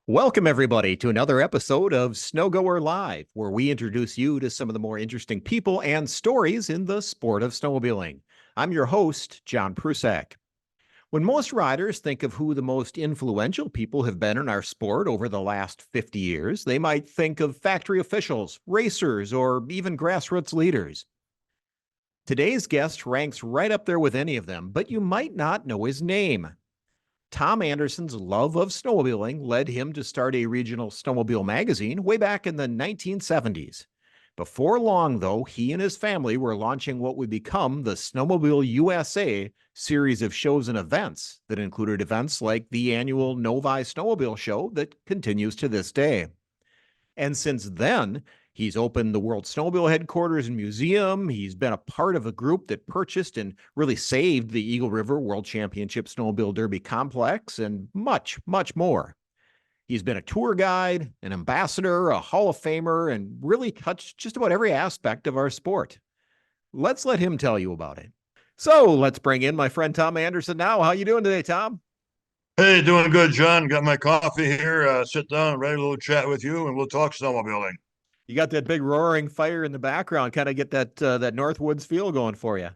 Welcome, everybody, to another episode of Goer Live, where we introduce you to some of the more interesting people and stories in the sport of snowmobiling. I'm your host, John Prusak. When most riders think of who the most influential people have been in our sport over the last 50 years, they might think of factory officials, racers, or even grassroots leaders. Today's guest ranks right up there with any of them, but you might not know his name. Tom Anderson's love of snowmobiling led him to start a regional snowmobile magazine way back in the 1970s. Before long, though, he and his family were launching what would become the Snowmobile USA series of shows and events that included events like the annual Novi Snowmobile Show that continues to this day. And since then, he's opened the World Snowmobile Headquarters and Museum. He's been a part of a group that purchased and really saved the Eagle River World Championship Snowmobile Derby Complex, and much, much more. He's been a tour guide, an ambassador, a Hall of Famer, and really touched just about every aspect of our sport. Let's let him tell you about it. So let's bring in my friend Tom Anderson now. How you doing today, Tom? Hey, doing good, John. Got my coffee here. Sit down, ready to little chat with you, and we'll talk snowmobiling. You got that big roaring fire in the background, kind of get that Northwoods feel going for you.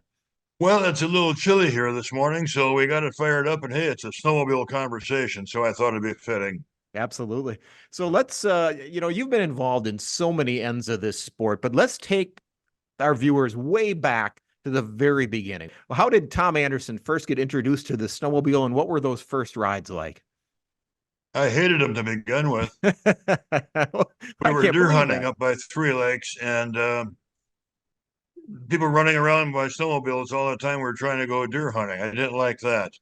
Well, it's a little chilly here this morning, so we got it fired up, and hey, it's a snowmobile conversation, so I thought it'd be fitting. Absolutely. So let's, you've been involved in so many ends of this sport, but let's take our viewers way back to the very beginning. Well, how did Tom Anderson first get introduced to the snowmobile, and what were those first rides like? I hated them to begin with. We I were can't deer believe hunting that. up by Three Lakes, and people running around by snowmobiles all the time. We were trying to go deer hunting. I didn't like that,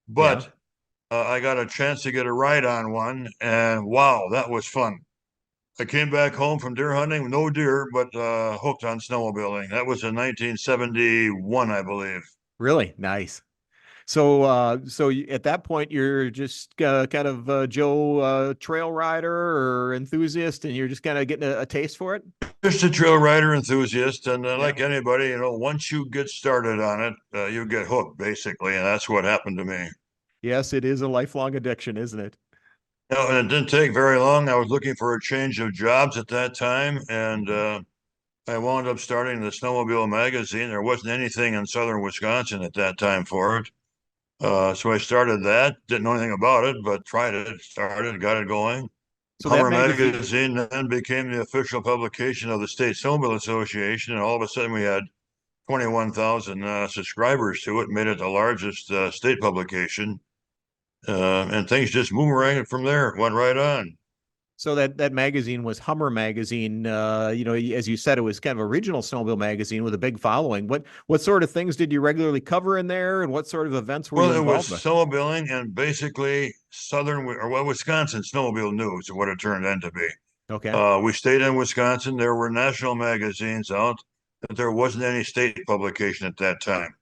Yeah. but I got a chance to get a ride on one, and wow, that was fun. I came back home from deer hunting, no deer, but hooked on snowmobiling. That was in 1971, I believe. Really nice. So at that point, you're just kind of Joe trail rider or enthusiast, and you're just kind of getting a taste for it. Just a trail rider enthusiast, and Yeah. like anybody, once you get started on it, you get hooked basically, and that's what happened to me. Yes, it is a lifelong addiction, isn't it? And it didn't take very long. I was looking for a change of jobs at that time, and I wound up starting the Snowmobile magazine. There wasn't anything in southern Wisconsin at that time for it. So I started that. Didn't know anything about it, but tried it, started, got it going. So that Hummer magazine, magazine then became the official publication of the State Snowmobile Association, and all of a sudden we had 21,000 subscribers to it, made it the largest state publication, and things just boomeranged from there. Went right on. so that magazine was Hummer magazine. As you said, it was kind of a regional snowmobile magazine with a big following. What sort of things did you regularly cover in there, and what sort of events were Well, you it was involved with? snowmobiling and basically Wisconsin snowmobile news is what it turned into be. Okay. We stayed in Wisconsin. There were national magazines out, but there wasn't any state publication at that time.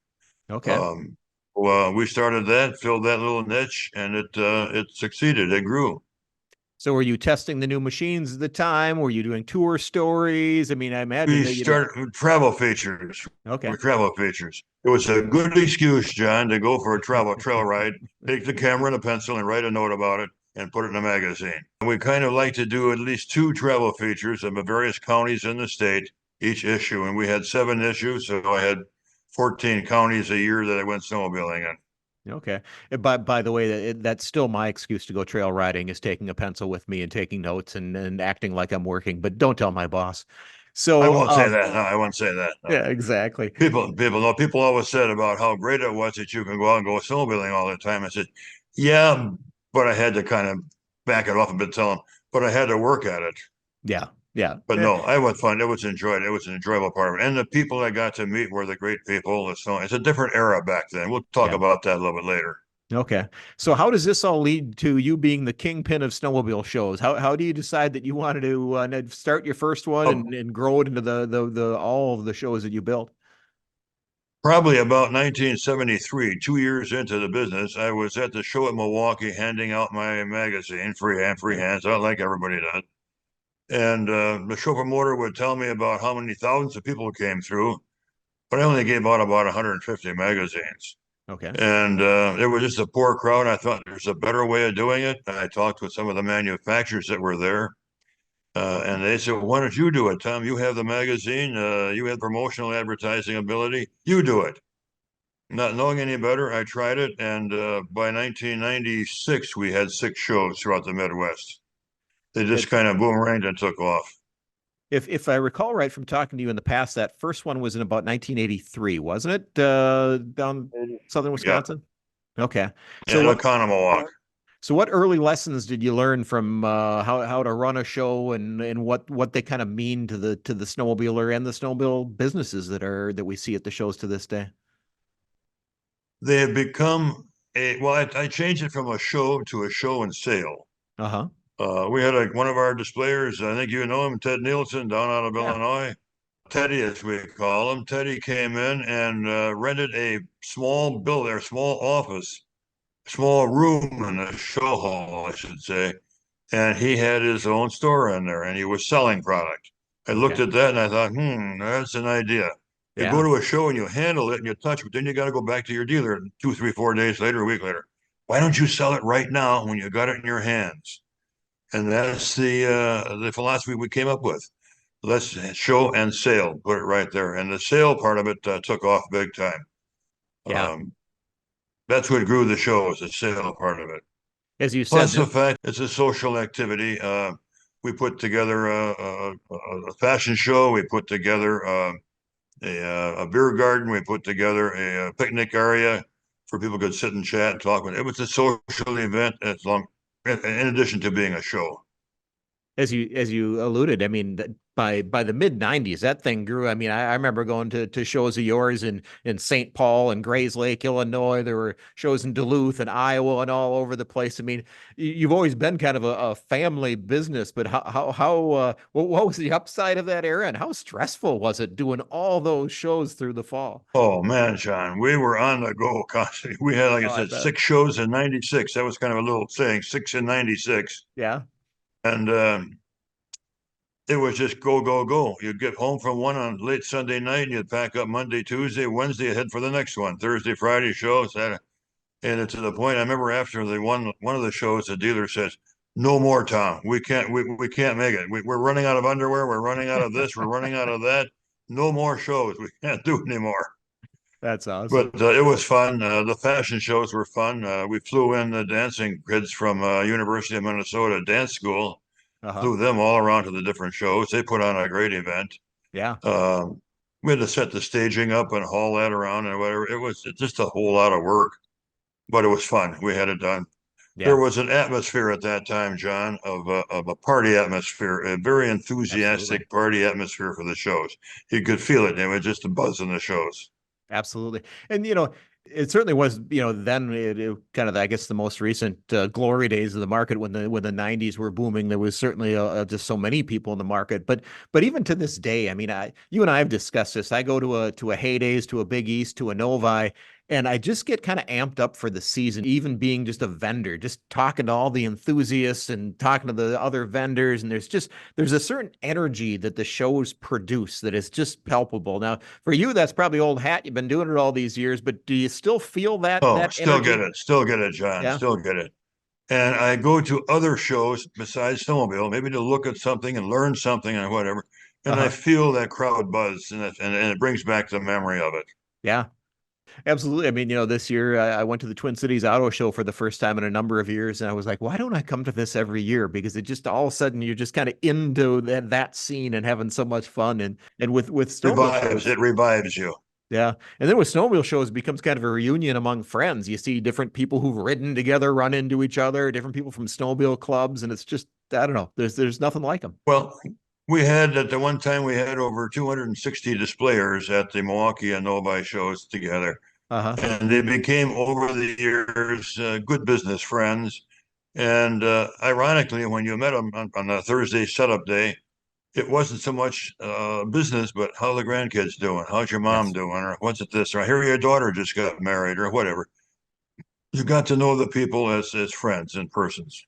Okay. Um, well, we started that, filled that little niche, and it succeeded. It grew. So were you testing the new machines at the time? Were you doing tour stories? I mean, I imagine We that you did. started with travel features. Okay. With travel features. It was a good excuse, John, to go for a trail ride, take the camera and a pencil and write a note about it and put it in a magazine. And we kind of like to do at least two travel features of the various counties in the state, each issue. And we had 7 issues, so I had 14 counties a year that I went snowmobiling in. Okay. By the way, that's still my excuse to go trail riding is taking a pencil with me and taking notes and acting like I'm working, but don't tell my boss. I So, won't say that. No, I won't say that. No. yeah, exactly. People always said about how great it was that you can go out and go snowmobiling all the time. I said, yeah, but I had to kind of back it off a bit, tell them, but I had to work at it. Yeah. Yeah. But no, I was fun. It was enjoyed. It was an enjoyable part of it. And the people I got to meet were the great people. So it's a different era back then. We'll talk Yeah. about that a little bit later. Okay. So how does this all lead to you being the kingpin of snowmobile shows? How do you decide that you wanted to start your first one Oh, and grow it into the all of the shows that you built? probably about 1973, 2 years into the business, I was at the show at Milwaukee handing out my magazine, free hands, out like everybody does. And the show promoter would tell me about how many thousands of people came through, but I only gave out about 150 magazines. Okay. And it was just a poor crowd. I thought there's a better way of doing it. I talked with some of the manufacturers that were there, and they said, well, "Why don't you do it, Tom? You have the magazine. You have promotional advertising ability. You do it." Not knowing any better, I tried it, and by 1996, we had 6 shows throughout the Midwest. They just It, kind of boomeranged and took off. if I recall right from talking to you in the past, that first one was in about 1983, wasn't it? Down southern Yeah, Wisconsin. Okay. So and what Oconomowoc. so what early lessons did you learn from how to run a show and what they kind of mean to the snowmobiler and the snowmobile businesses that we see at the shows to this day? They have become well, I changed it from a show to a show and sale. Uh-huh. We had one of our displayers, I think you know him, Ted Nielsen, down out of Yeah. Illinois. Teddy, as we call him. Teddy came in and rented a small building, a small office, small room in a show hall, I should say. And he had his own store in there and he was selling product. I looked Okay. at that and I thought, that's an idea. You go Yeah. to a show and you handle it and you touch it, but then you got to go back to your dealer 2, 3, 4 days later, a week later. Why don't you sell it right now when you got it in your hands? And that's the philosophy we came up with. Let's show and sale, put it right there. And the sale part of it took off big time. Yeah. Um, that's what grew the show, is the sale part of it. As you Plus said, the fact it's a social activity. We put together a fashion show. We put together a beer garden. We put together a picnic area for people could sit and chat and talk. It was a social event in addition to being a show. as you alluded, I mean, by the mid '90s, that thing grew. I mean, I remember going to shows of yours in St. Paul and Grays Lake, Illinois. There were shows in Duluth and Iowa and all over the place. I mean, you've always been kind of a family business, but what was the upside of that era, and how stressful was it doing all those shows through the fall? Oh man, John, we were on the go constantly. We had, like I Oh, I said, bet. 6 shows in '96. That was kind of a little saying, 6 in '96. Yeah. And it was just go, go, go. You'd get home from one on late Sunday night and you'd pack up Monday, Tuesday, Wednesday, head for the next one. Thursday, Friday show, Saturday. And it's to the point, I remember after the one of the shows, the dealer says, "No more, Tom. We can't make it. We're running out of underwear. We're running out of this. We're running out of that. No more shows. We can't do it anymore." That's awesome. But it was fun. The fashion shows were fun. We flew in the dancing kids from University of Minnesota Dance School, Uh-huh. flew them all around to the different shows. They put on a great event. Yeah. Um, we had to set the staging up and haul that around and whatever. It was just a whole lot of work, but it was fun. We had it done. There Yeah. was an atmosphere at that time, John, of a party atmosphere, a very Absolutely. enthusiastic party atmosphere for the shows. You could feel it. It was just a buzz in the shows. Absolutely. And, it certainly was, then it kind of, I guess, the most recent glory days of the market when the '90s were booming. There was certainly just so many people in the market. But even to this day, I mean, you and I have discussed this. I go to a Heydays, to a Big East, to a Novi, and I just get kind of amped up for the season, even being just a vendor, just talking to all the enthusiasts and talking to the other vendors. And there's a certain energy that the shows produce that is just palpable. Now, for you, that's probably old hat. You've been doing it all these years, but do you still feel that Oh, that energy? still get it, John, Yeah. still get it. And I go to other shows besides Snowmobile, maybe to look at something and learn something and whatever. And I Uh-huh. feel that crowd buzz, and it brings back the memory of it. Yeah. Absolutely. I mean, this year I went to the Twin Cities Auto Show for the first time in a number of years, and I was like, why don't I come to this every year? Because it just all of a sudden you're just kind of into that scene and having so much fun. And with snowmobile shows, It revives you. yeah. And then with snowmobile shows, it becomes kind of a reunion among friends. You see different people who've ridden together run into each other, different people from snowmobile clubs, and it's just, I don't know. There's nothing like them. Well, we had at the one time we had over 260 displayers at the Milwaukee and Novi shows together, Uh-huh. and they became over the years good business friends. And ironically, when you met them on a Thursday setup day, it wasn't so much business, but how the grandkids doing? How's your mom Yes. doing? Or what's it this? Or I hear your daughter just got married, or whatever. You got to know the people as friends and persons.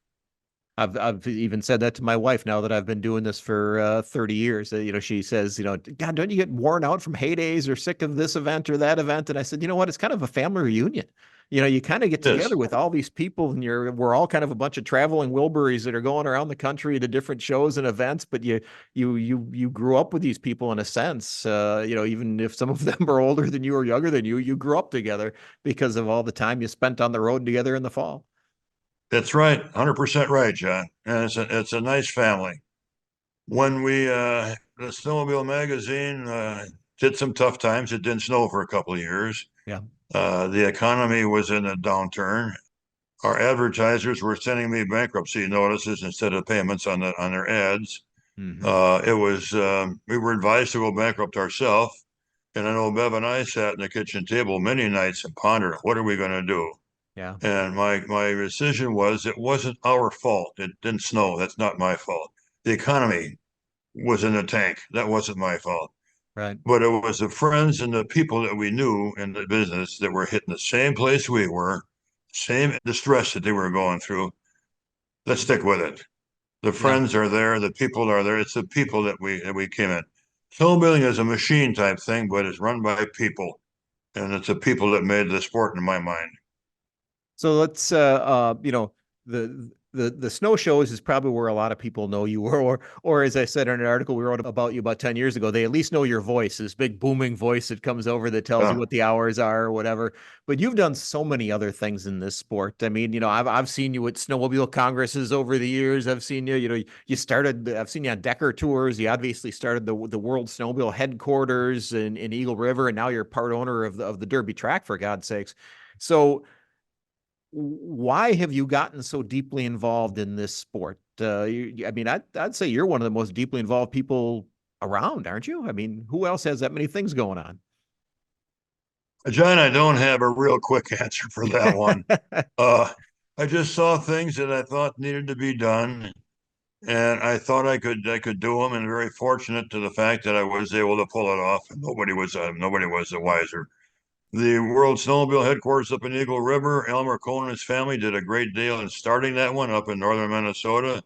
I've even said that to my wife now that I've been doing this for 30 years. She says, God, don't you get worn out from heydays or sick of this event or that event? And I said, you know what? It's kind of a family reunion. You kind of get Yes, together with all these people, and we're all kind of a bunch of traveling Wilburys that are going around the country to different shows and events. But you grew up with these people in a sense. Even if some of them are older than you or younger than you, you grew up together because of all the time you spent on the road together in the fall. that's right. 100% right, John. And it's a nice family. When the Snowmobile magazine did some tough times, it didn't snow for a couple of years. Yeah. The economy was in a downturn. Our advertisers were sending me bankruptcy notices instead of payments on their ads. Hmm. We were advised to go bankrupt ourselves. And I know Bev and I sat in the kitchen table many nights and pondered, what are we going to do? Yeah. And my decision was it wasn't our fault. It didn't snow. That's not my fault. The economy was in the tank. That wasn't my fault. Right. But it was the friends and the people that we knew in the business that were hitting the same place we were, same distress that they were going through. Let's stick with it. The Yeah. friends are there, the people are there. It's the people that we came in. Snowmobiling is a machine type thing, but it's run by people, and it's the people that made the sport in my mind. So let's the snow shows is probably where a lot of people know you, or as I said in an article we wrote about you about 10 years ago, they at least know your voice, this big booming voice that comes over that tells you Yeah. what the hours are or whatever. But you've done so many other things in this sport. I mean, I've seen you at snowmobile congresses over the years. I've seen I've seen you on Decker tours. You obviously started the World Snowmobile Headquarters in Eagle River, and now you're part owner of the Derby track, for God's sakes. So why have you gotten so deeply involved in this sport? I mean, I'd say you're one of the most deeply involved people around, aren't you? I mean, who else has that many things going on? John, I don't have a real quick answer for that one. Uh, I just saw things that I thought needed to be done, and I thought I could do them, and very fortunate to the fact that I was able to pull it off. And nobody was the wiser. The World Snowmobile Headquarters up in Eagle River, Elmer Cohn and his family did a great deal in starting that one up in northern Minnesota.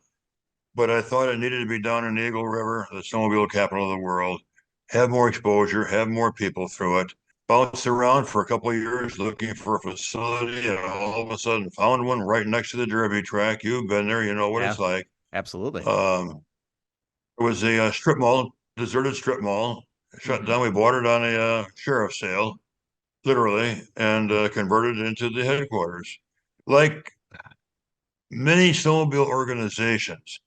But I thought it needed to be done in Eagle River, the snowmobile capital of the world, have more exposure, have more people through it. Bounced around for a couple of years looking for a facility, and all of a sudden found one right next to the Derby track. You've been there, you know what Yeah, it's like. absolutely. It was a strip mall, deserted strip mall, shut Hmm. down. We bought it on a sheriff's sale, literally, and converted it into the headquarters. Like many snowmobile organizations,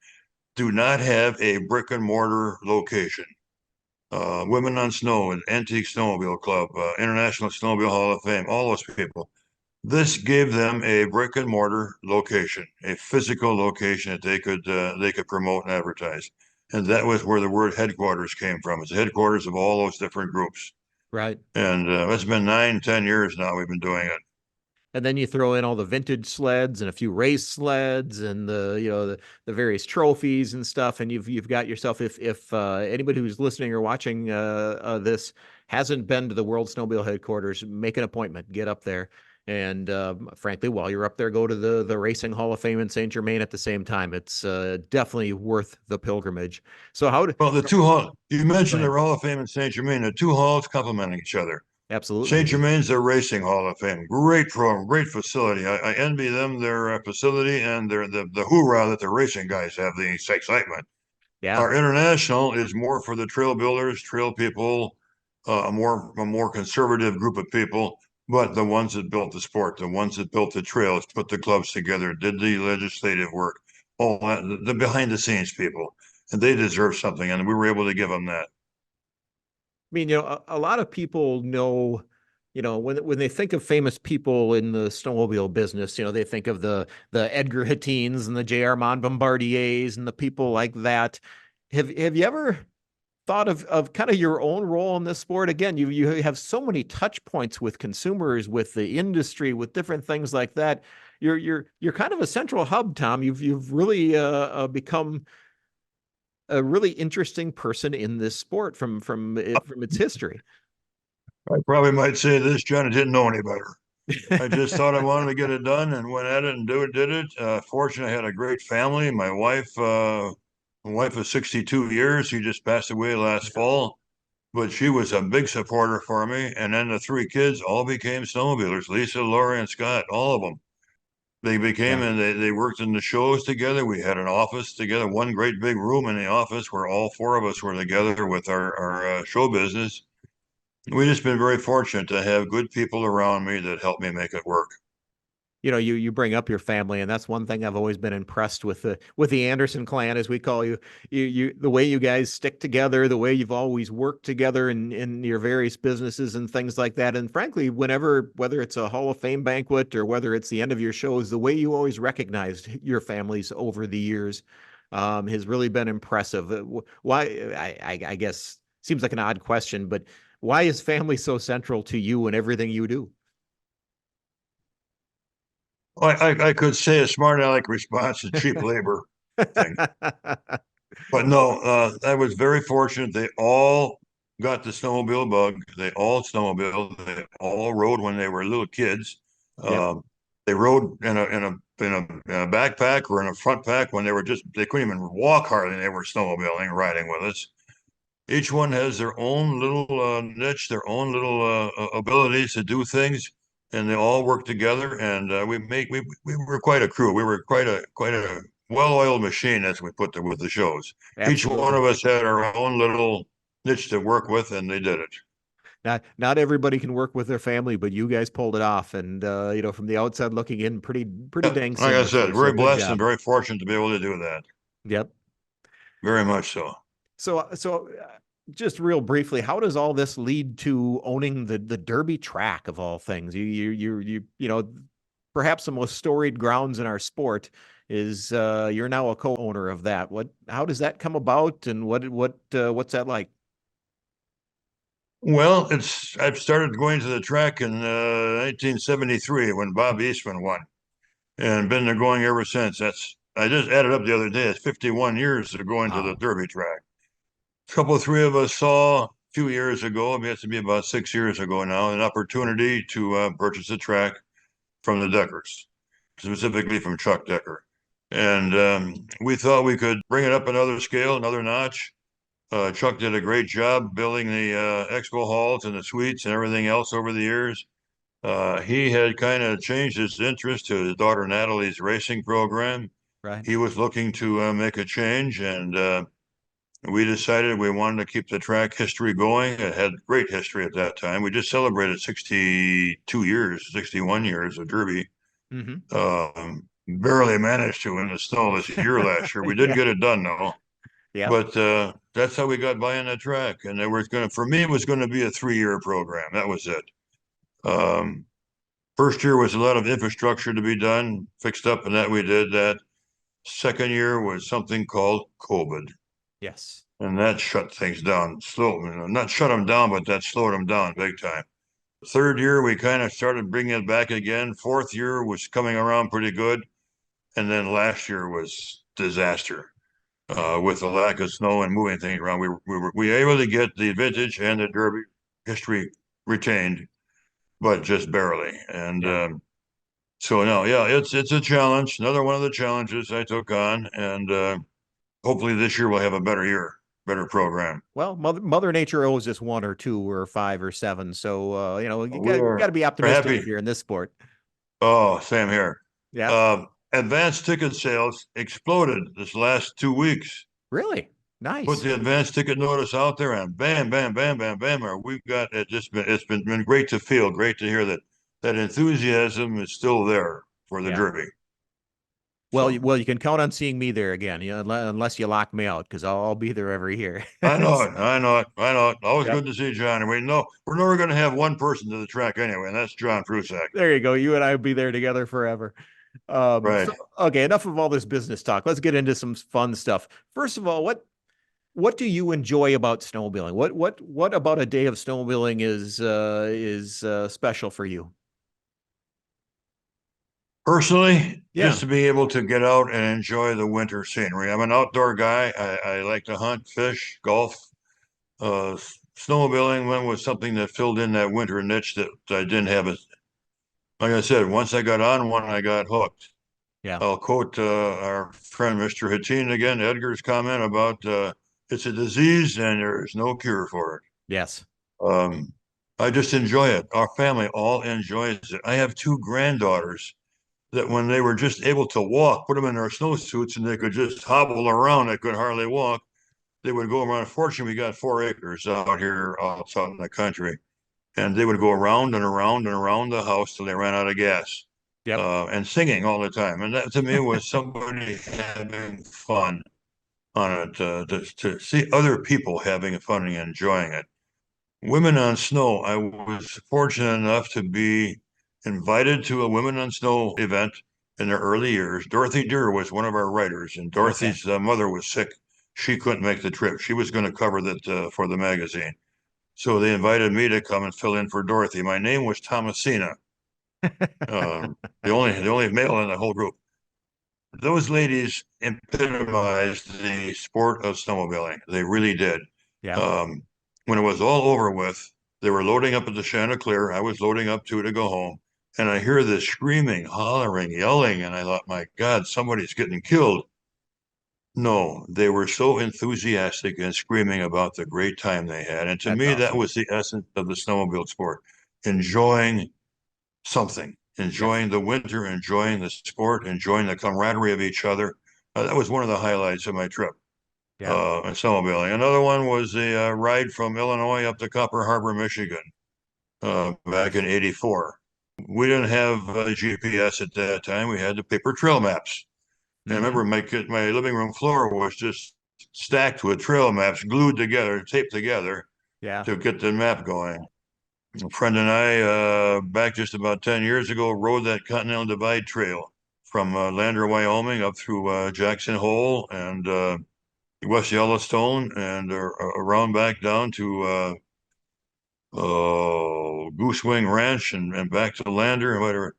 do not have a brick and mortar location. Women on Snow and Antique Snowmobile Club, International Snowmobile Hall of Fame, all those people. This gave them a brick and mortar location, a physical location that they could promote and advertise. And that was where the word headquarters came from. It's the headquarters of all those different groups. Right. And it's been 9, 10 years now we've been doing it. And then you throw in all the vintage sleds and a few race sleds and the various trophies and stuff, and you've got yourself. If anybody who's listening or watching this hasn't been to the World Snowmobile Headquarters, make an appointment, get up there, and frankly, while you're up there, go to the Racing Hall of Fame in Saint Germain at the same time. It's definitely worth the pilgrimage. So Well, the two halls, you go mentioned the ahead. Hall of Fame in Saint Germain, the two halls complementing each other. St. Absolutely. Germain's their Racing Hall of Fame. Great program, great facility. I envy them their facility and the hoorah that the racing guys have, the excitement. Yeah. Our international is more for the trail builders, trail people, a more conservative group of people, but the ones that built the sport, the ones that built the trails, put the clubs together, did the legislative work, all that, the behind the scenes people, and they deserve something, and we were able to give them that. I mean, a lot of people know, when they think of famous people in the snowmobile business, they think of the Edgar Hittines and the J.R. Bombardiers and the people like that. Have you ever thought of kind of your own role in this sport? Again, you have so many touch points with consumers, with the industry, with different things like that. You're kind of a central hub, Tom. You've really become a really interesting person in this sport from its history. I probably might say this, John, I didn't know any better. I just thought I wanted to get it done and went at it and did it. Fortunately, I had a great family. My wife is 62 years. She just passed away last fall, but she was a big supporter for me. And then the three kids all became snowmobilers, Lisa, Lori, and Scott, all of them. They became, Yeah. and they worked in the shows together. We had an office together, one great big room in the office where all four of us were together with our show business. We've just been very fortunate to have good people around me that help me make it work. You bring up your family, and that's one thing I've always been impressed with the Anderson clan, as we call you. The way you guys stick together, the way you've always worked together in your various businesses and things like that. And frankly, whether it's a Hall of Fame banquet or whether it's the end of your shows, the way you always recognized your families over the years has really been impressive. Why? I guess seems like an odd question, but why is family so central to you and everything you do? I could say a smart aleck response to cheap labor thing, but no, I was very fortunate. They all got the snowmobile bug. They all snowmobiled. They all rode when they were little kids. Yep. Um, they rode in a backpack or in a front pack when they couldn't even walk hardly. They were snowmobiling, riding with us. Each one has their own little niche, their own little abilities to do things, and they all work together. And we were quite a crew. We were quite a well-oiled machine, as we put there with the shows. Each one Absolutely. of us had our own little niche to work with, and they did it. Not everybody can work with their family, but you guys pulled it off. And from the outside looking in, pretty Yep. dang Like I seamlessly. said, So very good blessed and job. very fortunate to be able to do that. Yep. Very much so. So just real briefly, how does all this lead to owning the Derby track of all things? Perhaps the most storied grounds in our sport is you're now a co-owner of that. How does that come about, and what's that like? Well, I've started going to the track in 1973 when Bob Eastman won, and been there going ever since. I just added up the other day. It's 51 years of going to the Wow. Derby track. A couple, three of us saw a few years ago, it has to be about 6 years ago now, an opportunity to purchase the track from the Deckers, specifically from Chuck Decker. And we thought we could bring it up another scale, another notch. Chuck did a great job building the expo halls and the suites and everything else over the years. He had kind of changed his interest to his daughter Natalie's racing program. Right. He was looking to make a change, and we decided we wanted to keep the track history going. It had great history at that time. We just celebrated 62 years, 61 years of Derby. Mm-hmm. Barely managed to in the snow this year last year. We did Yeah. get it done though. Yep. But that's how we got by on that track. And for me, it was going to be a 3-year program. That was it. Um, First year was a lot of infrastructure to be done, fixed up, and that we did that. Second year was something called COVID, Yes. and that shut things down. Not shut them down, but that slowed them down big time. Third year, we kind of started bringing it back again. Fourth year was coming around pretty good, and then last year was disaster with the lack of snow and moving things around. We were able to get the vintage and the Derby history retained, but just barely. And Yeah. so no, yeah, it's a challenge. Another one of the challenges I took on, and hopefully this year we'll have a better year, better program. Well, Mother Nature owes us one or two or five or seven. So you We got to are be optimistic happy. if you're in this sport. Oh, same here. Yeah. Uh, Advanced ticket sales exploded this last 2 weeks. Really Put nice. the advanced ticket notice out there, and bam, bam, bam, bam, bam. We've got it. It's been great to feel, great to hear that enthusiasm is still there for the Yeah. Derby. Well, So you can count on seeing me there again, unless you lock me out, because I'll be there every year. I know it. I know it. I know it. Always Yep. good to see John. And we're never going to have one person to the track anyway, and that's John Prusak. There you go. You and I will be there together forever. Right. So okay, enough of all this business talk. Let's get into some fun stuff. First of all, what do you enjoy about snowmobiling? What about a day of snowmobiling is special for you? Personally, just Yeah. to be able to get out and enjoy the winter scenery. I'm an outdoor guy. I like to hunt, fish, golf. Snowmobiling was something that filled in that winter niche that I didn't have Like I said, once I got on one, I got hooked. Yeah. I'll quote our friend Mr. Hattin again, Edgar's comment about it's a disease and there's no cure for it. Yes. Um, I just enjoy it. Our family all enjoys it. I have two granddaughters that when they were just able to walk, put them in their snowsuits and they could just hobble around. They could hardly walk. They would go around. Fortunately, we got 4 acres out here outside in the country, and they would go around and around and around the house till they ran out of gas, Yep. and singing all the time. And that to me was somebody having fun on it, to see other people having fun and enjoying it. Women on Snow, I was fortunate enough to be invited to a Women on Snow event in their early years. Dorothy Deer was one of our writers, and Okay. Dorothy's mother was sick. She couldn't make the trip. She was going to cover that for the magazine. So they invited me to come and fill in for Dorothy. My name was Thomasina, the only male in the whole group. Those ladies epitomized the sport of snowmobiling. They really did. Yeah. Um, when it was all over with, they were loading up at the Chanticleer. I was loading up too to go home. And I hear this screaming, hollering, yelling. And I thought, my God, somebody's getting killed. No, they were so enthusiastic and screaming about the great time they had. And to That's me, that awesome. was the essence of the snowmobile sport, enjoying something, Yes. enjoying the winter, enjoying the sport, enjoying the camaraderie of each other. That was one of the highlights of my trip Yeah. in snowmobiling. Another one was a ride from Illinois up to Copper Harbor, Michigan, back Nice. in '84. We didn't have GPS at that time. We had the paper trail maps. And I Hmm. remember my living room floor was just stacked with trail maps, glued together, taped together Yeah. to get the map going. A friend and I, back just about 10 years ago, rode that Continental Divide Trail from Lander, Wyoming, up through Jackson Hole and West Yellowstone and around back down to Goose Wing Ranch and back to Lander and whatever.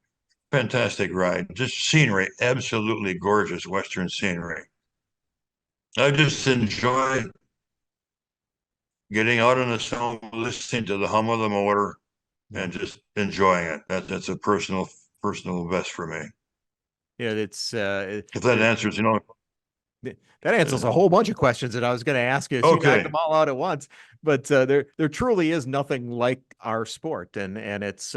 Fantastic ride. Just scenery, absolutely gorgeous Western scenery. I just enjoy getting out in the snow, listening to the hum of the motor, Yeah. and just enjoying it. That's a personal best for me. Yeah. It's If that answers, that answers uh, a whole bunch of questions that I was going to ask you. You knocked okay. them all out at once. But there truly is nothing like our sport, and it's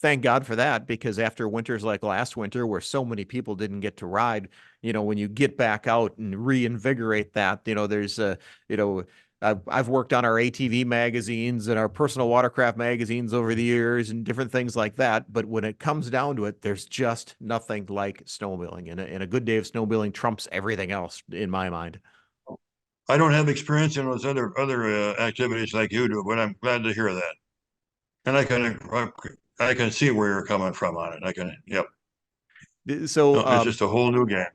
thank God for that, because after winters like last winter, where so many people didn't get to ride, when you get back out and reinvigorate that, there's you know. I've worked on our ATV magazines and our personal watercraft magazines over the years and different things like that. But when it comes down to it, there's just nothing like snowmobiling. And a good day of snowmobiling trumps everything else in my mind. I don't have experience in those other activities like you do, but I'm glad to hear that. And I can see where you're coming from on it. Yep. So No, it's just a whole new game.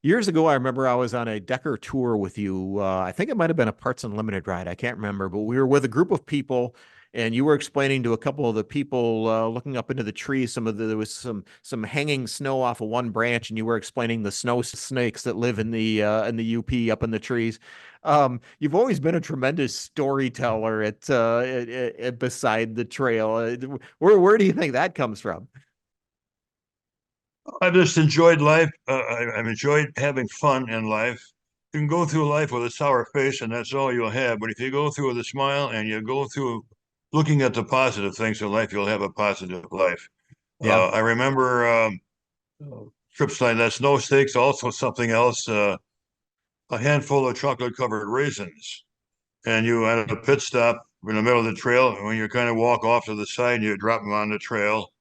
years ago, I remember I was on a Decker tour with you. I think it might have been a Parts Unlimited ride. I can't remember, but we were with a group of people, and you were explaining to a couple of the people looking up into the trees. There was some hanging snow off of one branch, and you were explaining the snow snakes that live in the UP up in the trees. You've always been a tremendous storyteller beside the trail. Where do you think that comes from? I've just enjoyed life. I've enjoyed having fun in life. You can go through life with a sour face, and that's all you'll have. But if you go through with a smile and you go through looking at the positive things in life, you'll have a positive life. Yeah. I remember trips like that, snow steaks, also something else, a handful of chocolate covered raisins. And you at a pit stop in the middle of the trail, and when you kind of walk off to the side, and you drop them on the trail,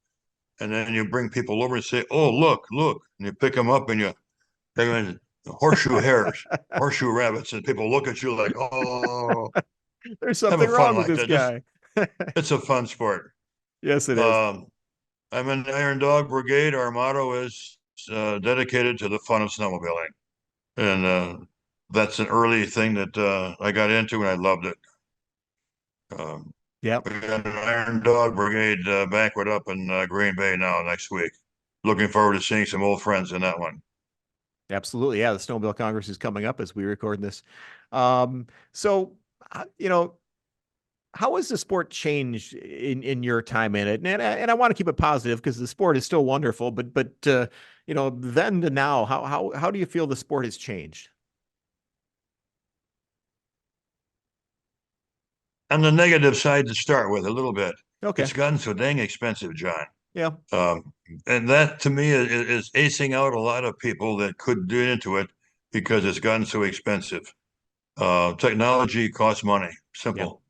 and then you bring people over and say, "Oh, look, look," and you pick them up and you take them in horseshoe hares, horseshoe rabbits, and people look at you like, "Oh, There's have something a fun wrong with like this that." Just guy. it's a fun sport. Yes, it is. Um, I'm in the Iron Dog Brigade. Our motto is dedicated to the fun of snowmobiling, and that's an early thing that I got into, and I loved it. Um, Yep. we got an Iron Dog Brigade banquet up in Green Bay now next week. Looking forward to seeing some old friends in that one. Absolutely. Yeah. The Snowmobile Congress is coming up as we record this. So, you know, how has the sport changed in your time in it? And I want to keep it positive because the sport is still wonderful, but then to now, how do you feel the sport has changed? On the negative side to start with, a little bit, Okay. it's gotten so dang expensive, John. Yeah. Um, and that to me is acing out a lot of people that could do into it because it's gotten so expensive. Technology costs money, Yeah. simple.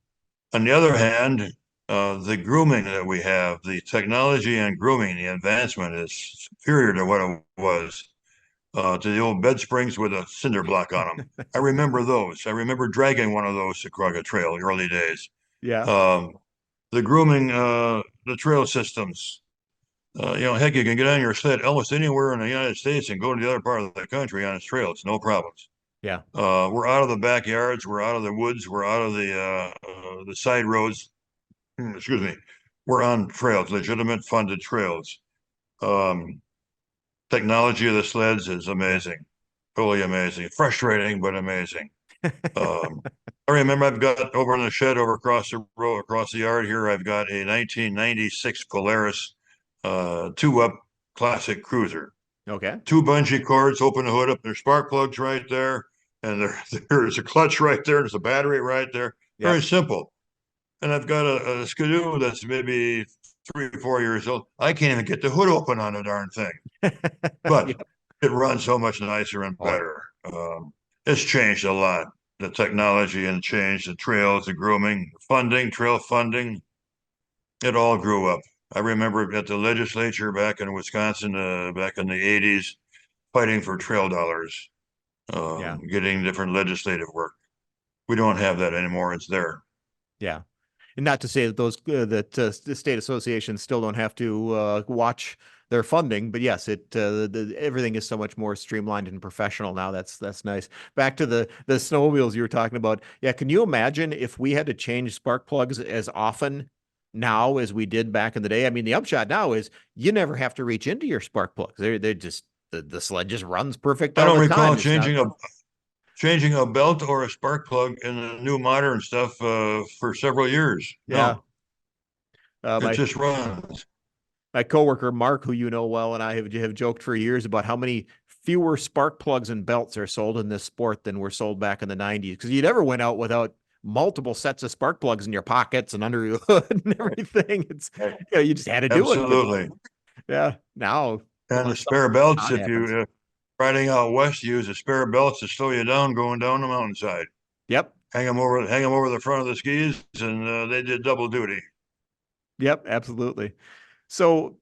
On the other hand, the grooming that we have, the technology and grooming, the advancement is superior to what it was. To the old bed springs with a cinder block on them. I remember those. I remember dragging one of those to Crockett Trail, the early days. Yeah. Um, the grooming, the trail systems. Heck, you can get on your sled almost anywhere in the United States and go to the other part of the country on its trails, no problems. Yeah. We're out of the backyards, we're out of the woods, we're out of the side roads. Excuse me. We're on trails, legitimate funded trails. Um, Technology of the sleds is Yeah. amazing, totally amazing, frustrating but amazing. Um, I remember I've got over in the shed over across the road, across the yard here, I've got a 1996 Polaris 2-up classic cruiser. Okay. Two bungee cords, open the hood up, there's spark plugs right there, and there's a clutch right there, there's a battery right there. Very Yep. simple. And I've got a Skidoo that's maybe 3 or 4 years old. I can't even get the hood open on the darn thing, but Yep. it runs so much nicer and Oh, yeah. better. It's changed a lot. The technology and changed the trails, the grooming, funding, trail funding. It all grew up. I remember at the legislature back in Wisconsin, back in the 80s, fighting for trail dollars, Yeah. getting different legislative work. We don't have that anymore. It's there. Yeah. And not to say that the state associations still don't have to watch their funding, but yes, everything is so much more streamlined and professional now. That's nice. Back to the snowmobiles you were talking about. Yeah, can you imagine if we had to change spark plugs as often now as we did back in the day? I mean, the upshot now is you never have to reach into your spark plugs. They're just the sled just runs perfect I all don't the recall time. It's not. changing a belt or a spark plug in the new modern stuff for several years. Yeah. No, Uh, it my just runs. my coworker Mark, who you know well, and I have joked for years about how many fewer spark plugs and belts are sold in this sport than were sold back in the 90s. Because you never went out without multiple sets of spark plugs in your pockets and under your hood and everything. You just had to do it. But Absolutely. yeah, now And the unless something spare belts, odd if happens. you riding out west, use the spare belts to slow you down going down the mountainside. Yep. Hang them over the front of the skis, and they did double duty. Yep, absolutely. So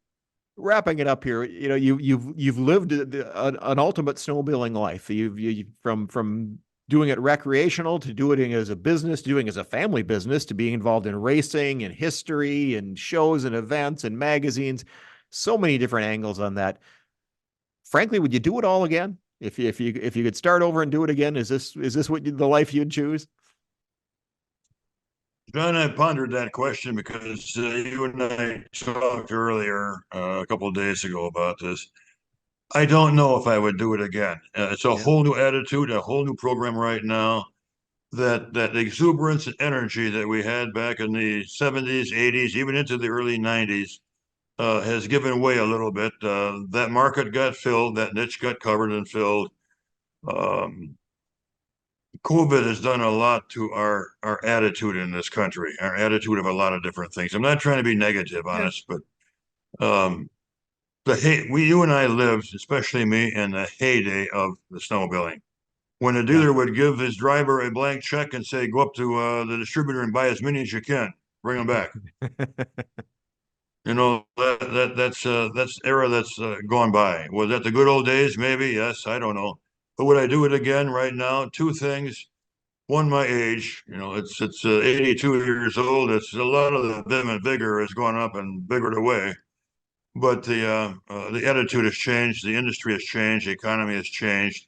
wrapping it up here, you've lived an ultimate snowmobiling life. From doing it recreational to doing it as a business, to doing it as a family business, to being involved in racing and history and shows and events and magazines. So many different angles on that. Frankly, would you do it all again? If you could start over and do it again, is this the life you'd choose? John, I pondered that question because you and I talked earlier a couple of days ago about this. I don't know if I would do it again. It's a Yeah. whole new attitude, a whole new program right now. That exuberance and energy that we had back in the 70s, 80s, even into the early 90s, has given way a little bit. That market got filled, that niche got covered and filled. Um, COVID has done a lot to our attitude in this country, our attitude of a lot of different things. I'm not trying to be negative on Yeah. us, but um, you and I lived, especially me, in the heyday of the snowmobiling. When the Yeah. dealer would give his driver a blank check and say, "Go up to the distributor and buy as many as you can, bring them back." That's era that's gone by. Was that the good old days? Maybe yes. I don't know. But would I do it again right now? Two things. One, my age. It's 82 years old. It's a lot of the vim and vigor has gone up and biggered away. But the attitude has changed. The industry has changed. The economy has changed.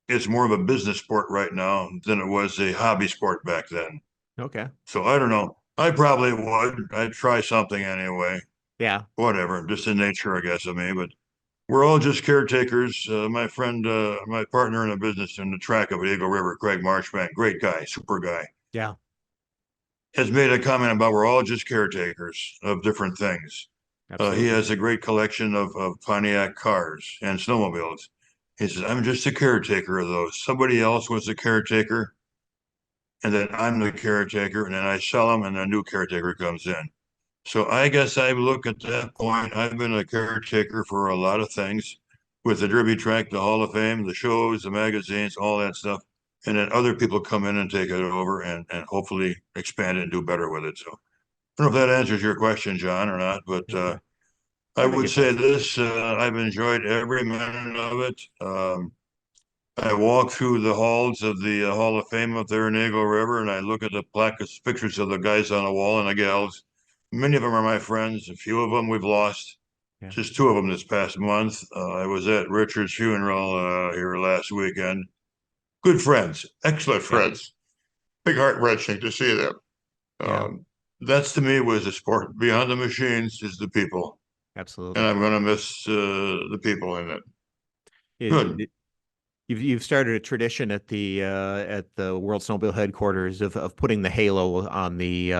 It's more of a business sport right now than it was a hobby sport back then. Okay. So I don't know. I probably would. I'd try something anyway. Yeah. Whatever, just the nature, I guess, of me. But we're all just caretakers. My friend, my partner in a business in the track of Eagle River, Craig Marchbank, great guy, super guy. Yeah. has made a comment about we're all just caretakers of different things. He Absolutely. has a great collection of Pontiac cars and snowmobiles. He says, I'm just a caretaker of those. Somebody else was a caretaker, and then I'm the caretaker, and then I sell them, and a new caretaker comes in. So I guess I look at that point. I've been a caretaker for a lot of things with the Derby track, the Hall of Fame, the shows, the magazines, all that stuff. And then other people come in and take it over and hopefully expand it and do better with it. So I don't know if that answers your question, John, or not, but Yeah, I I think would it say does. this, I've enjoyed every minute of it. I walk through the halls of the Hall of Fame up there in Eagle River, and I look at the plaques, pictures of the guys on the wall and the gals. Many of them are my friends. A few of them we've lost. Yeah. Just two of them this past month. I was at Richard's funeral here last weekend. Good friends, excellent Yeah. friends. Big heart wrenching to see them. Yeah. That's to me was the sport. Beyond the machines is the people, and Absolutely. I'm going to miss the people in it. It, Good. it, you've started a tradition at the World Snowmobile Headquarters of putting the halo on the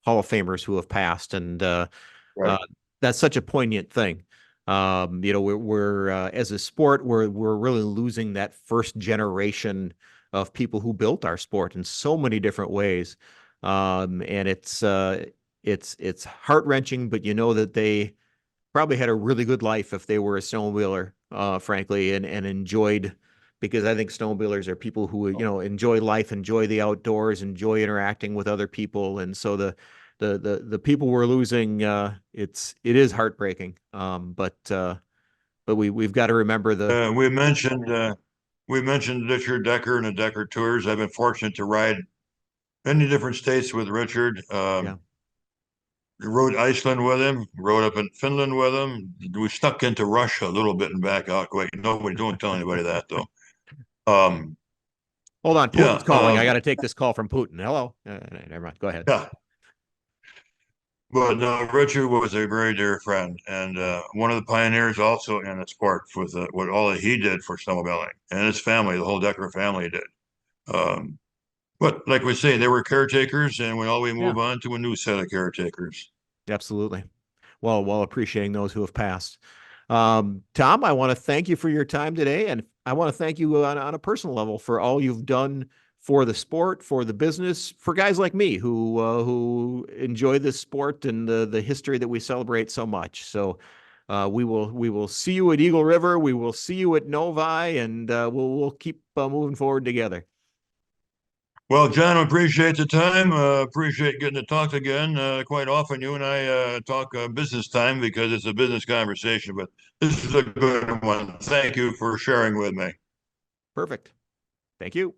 Hall of Famers who have passed, and Right. uh, that's such a poignant thing. We're as a sport, we're really losing that first generation of people who built our sport in so many different ways, and it's heart wrenching, but you know that they probably had a really good life if they were a snowmobiler, frankly, and enjoyed, because I think snowmobilers are people who, enjoy life, enjoy the outdoors, enjoy interacting with other people. And so the people we're losing, it is heartbreaking. But we've got to remember the, Uh, we mentioned uh, we mentioned Richard Decker and the Decker Tours. I've been fortunate to ride many different states with Richard. yeah, Rode Iceland with him, rode up in Finland with him. We stuck into Russia a little bit and back out. Wait, nobody, don't tell anybody that though. Um, hold on, yeah, Putin's calling. I got to take this call from Putin. Hello. Never mind. Go ahead. yeah. But Richard was a very dear friend and one of the pioneers also in the sport with all that he did for snowmobiling and his family, the whole Decker family did. Um, but like we say, they were caretakers, and we Yeah, move on to a new set of caretakers. absolutely. Well, while appreciating those who have passed. Tom, I want to thank you for your time today, and I want to thank you on a personal level for all you've done for the sport, for the business, for guys like me who enjoy this sport and the history that we celebrate so much. So we will see you at Eagle River. We will see you at Novi, and we'll keep moving forward together. Well, John, appreciate the time. Appreciate getting to talk again. Quite often, you and I talk business time because it's a business conversation, but this is a good one. Thank you for sharing with me. Perfect. Thank you.